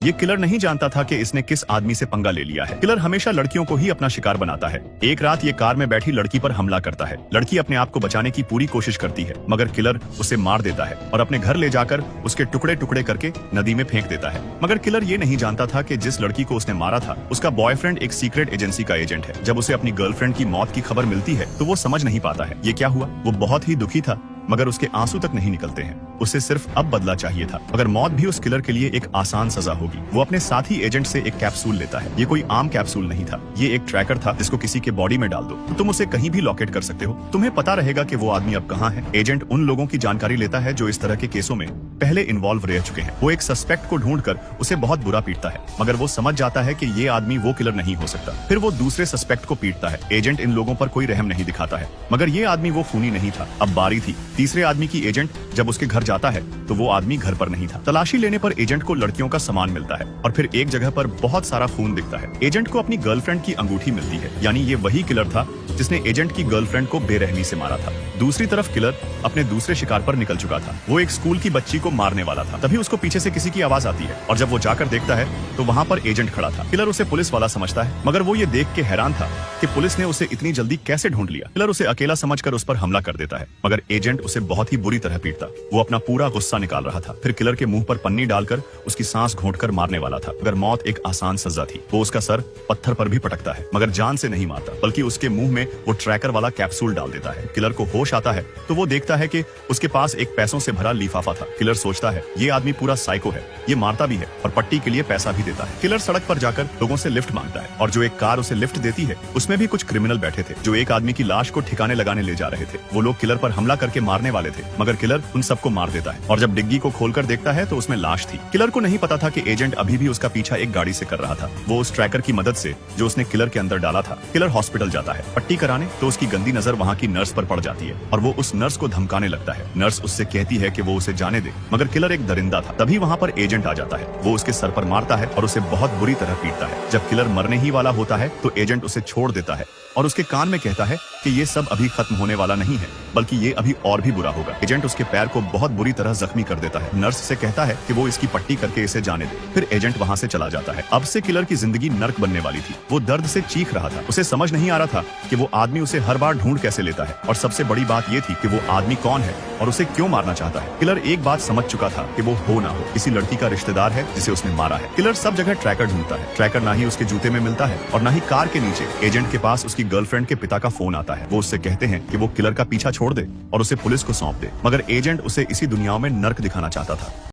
ये किलर नहीं जानता था कि इसने किस आदमी से पंगा ले लिया है। किलर हमेशा लड़कियों को ही अपना शिकार बनाता है। एक रात ये कार में बैठी लड़की पर हमला करता है। लड़की अपने आप को बचाने की पूरी कोशिश करती है, मगर किलर उसे मार देता है और अपने घर ले जाकर उसके टुकड़े टुकड़े करके नदी में फेंक देता है। मगर किलर ये नहीं जानता था कि जिस लड़की को उसने मारा था उसका बॉयफ्रेंड एक सीक्रेट एजेंसी का एजेंट है। जब उसे अपनी गर्लफ्रेंड की मौत की खबर मिलती है तो वो समझ नहीं पाता है ये क्या हुआ। वो बहुत ही दुखी था, मगर उसके आंसू तक नहीं निकलते हैं। उसे सिर्फ अब बदला चाहिए था, मगर मौत भी उस किलर के लिए एक आसान सजा होगी। वो अपने साथी एजेंट से एक कैप्सूल लेता है। ये कोई आम कैप्सूल नहीं था, ये एक ट्रैकर था जिसको किसी के बॉडी में डाल दो तो तुम उसे कहीं भी लोकेट कर सकते हो। तुम्हें पता रहेगा कि वो आदमी अब कहाँ है। एजेंट उन लोगों की जानकारी लेता है जो इस तरह के केसों में पहले इन्वॉल्व रह चुके हैं। वो एक सस्पेक्ट को ढूंढकर उसे बहुत बुरा पीटता है, मगर वो समझ जाता है कि ये आदमी वो किलर नहीं हो सकता। फिर वो दूसरे सस्पेक्ट को पीटता है। एजेंट इन लोगों पर कोई रहम नहीं दिखाता है, मगर ये आदमी वो खूनी नहीं था। अब बारी थी तीसरे आदमी की। एजेंट जब उसके घर जाता है तो वो आदमी घर पर नहीं था। तलाशी लेने पर एजेंट को लड़कियों का सामान मिलता है और फिर एक जगह पर बहुत सारा खून दिखता है। एजेंट को अपनी गर्लफ्रेंड की अंगूठी मिलती है, यानी ये वही किलर था जिसने एजेंट की गर्लफ्रेंड को बेरहमी से मारा था। दूसरी तरफ किलर अपने दूसरे शिकार पर निकल चुका था। वो एक स्कूल की बच्ची को मारने वाला था। तभी उसको पीछे से किसी की आवाज आती है और जब वो जाकर देखता है तो वहाँ पर एजेंट खड़ा था। किलर उसे पुलिस वाला समझता है, मगर वो ये देख के हैरान था कि पुलिस ने उसे इतनी जल्दी कैसे ढूंढ लिया। किलर उसे अकेला समझकर उस पर हमला कर देता है, मगर एजेंट उसे बहुत ही बुरी तरह पीटता। वो अपना पूरा गुस्सा निकाल रहा था। फिर किलर के मुंह पर पन्नी डालकर उसकी सांस घोंटकर मारने वाला था, मगर मौत एक आसान सजा थी। वो उसका सर पत्थर पर भी पटकता है, मगर जान से नहीं मारता, बल्कि उसके मुंह में वो ट्रैकर वाला कैप्सूल डाल देता है। किलर को होश आता है तो वो देखता है कि उसके पास एक पैसों से भरा लिफाफा था। किलर सोचता है ये आदमी पूरा साइको है, ये मारता भी है और पट्टी के लिए पैसा भी देता है। किलर सड़क पर जाकर लोगों से लिफ्ट मांगता है और जो एक कार उसे लिफ्ट देती है उसमें भी कुछ क्रिमिनल बैठे थे जो एक आदमी की लाश को ठिकाने लगाने ले जा रहे थे। वो लोग किलर पर हमला करके मारने वाले थे, मगर किलर उन सबको मार देता है और जब डिग्गी को खोलकर देखता है तो उसमें लाश थी। किलर को नहीं पता था कि एजेंट अभी भी उसका पीछा एक गाड़ी से कर रहा था। वो उस ट्रैकर की मदद से जो उसने किलर के अंदर डाला था। किलर हॉस्पिटल जाता है पट्टी कराने तो उसकी गंदी नजर वहाँ की नर्स पर पड़ जाती है और वो उस नर्स को धमकाने लगता है। नर्स उससे कहती है कि वो उसे जाने दे, मगर किलर एक दरिंदा था। तभी वहाँ पर एजेंट आ जाता है। वो उसके सर पर मारता है और उसे बहुत बुरी तरह पीटता है। जब किलर मरने ही वाला होता है तो एजेंट उसे छोड़ देता है और उसके कान में कहता है कि ये सब अभी खत्म होने वाला नहीं है, बल्कि ये अभी और भी बुरा होगा। एजेंट उसके पैर को बहुत बुरी तरह जख्मी कर देता है। नर्स से कहता है कि वो इसकी पट्टी करके इसे जाने दे। फिर एजेंट वहाँ से चला जाता है। अब से किलर की जिंदगी नर्क बनने वाली थी। वो दर्द से चीख रहा था। उसे समझ नहीं आ रहा था कि वो आदमी उसे हर बार ढूंढ कैसे लेता है, और सबसे बड़ी बात ये थी कि वो आदमी कौन है और उसे क्यों मारना चाहता है। किलर एक बात समझ चुका था कि वो हो ना हो किसी लड़की का रिश्तेदार है जिसे उसने मारा है। किलर सब जगह ट्रैकर ढूंढता है। ट्रैकर ना ही उसके जूते में मिलता है और ना ही कार के नीचे। एजेंट के पास उसकी गर्लफ्रेंड के पिता का फोन आता है। वो उससे कहते हैं कि वो किलर का पीछा छोड़ दे और उसे पुलिस को सौंप दे, मगर एजेंट उसे इसी दुनिया में नर्क दिखाना चाहता था।